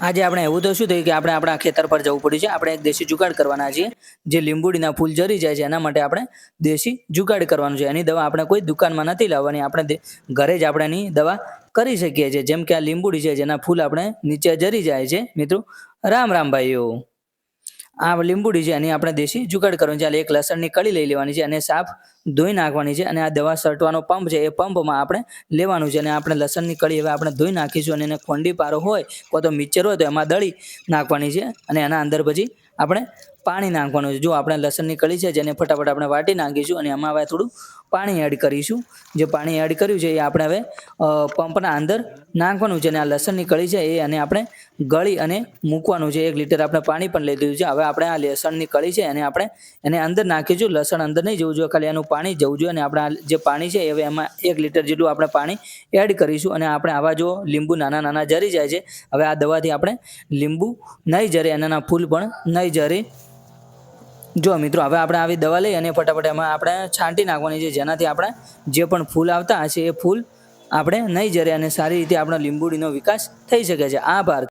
આજે આપણે એવું તો શું થયું કે આપણે આપણા ખેતર પર જવું પડ્યું છે. આપણે એક દેશી જુગાડ કરવાના છીએ. જે લીંબુડીના ફૂલ જરી જાય છે એના માટે આપણે દેશી જુગાડ કરવાનું છે. એની દવા આપણે કોઈ દુકાનમાં નથી લાવવાની, આપણે ઘરે જ આપણે એની દવા કરી શકીએ છીએ. જેમ કે આ લીંબુડી છે જેના ફૂલ આપણે નીચે જરી જાય છે. મિત્રો રામ રામ ભાઈઓ, આ લીંબુડી છે એની આપણે દેશી જુગાડ કરવાની છે. એક લસણની કળી લઈ લેવાની છે અને સાફ ધોઈ નાખવાની છે. અને આ દવા છાંટવાનો પંપ છે એ પંપમાં આપણે લેવાનું છે. અને આપણે લસણની કળી હવે આપણે ધોઈ નાખીશું અને એને ખોંડી પારો હોય કોઈ તો મિક્સર હોય તો એમાં દળી નાખવાની છે. અને એના અંદર પછી આપણે પાણી નાખવાનું છે. જો આપણે લસણની કળી છે જેને ફટાફટ આપણે વાટી નાખીશું અને એમાં હવે થોડું પાણી એડ કરીશું. જે પાણી એડ કર્યું છે એ આપણે હવે પંપના અંદર નાખવાનું છે. અને આ લસણની કળી છે એ અને આપણે ગળી અને મૂકવાનું છે. 1 લીટર આપણે પાણી પણ લઈ લીધું છે. હવે આપણે આ લસણની કળી છે અને આપણે એને અંદર નાખીશું. લસણ અંદર નહીં જવું જોઈએ, ખાલી એનું પાણી જવું જોઈએ. અને આપણે જે પાણી છે હવે એમાં 1 લીટર જેટલું આપણે પાણી એડ કરીશું. અને આપણે આવા જો લીંબુ નાના નાના જરી જાય છે. હવે આ દવાથી આપણે લીંબુ નહીં જરે, એના ફૂલ પણ નહીં જરે. જો મિત્રો હવે આપણે આવી દવા લઈ અને ફટાફટ એમાં આપણે છાંટી નાખવાની છે, જેનાથી આપણે જે પણ ફૂલ આવતા હશે એ ફૂલ આપણે નહીં જરે અને સારી રીતે આપણા લીંબુડીનો વિકાસ થઈ શકે છે. આભાર.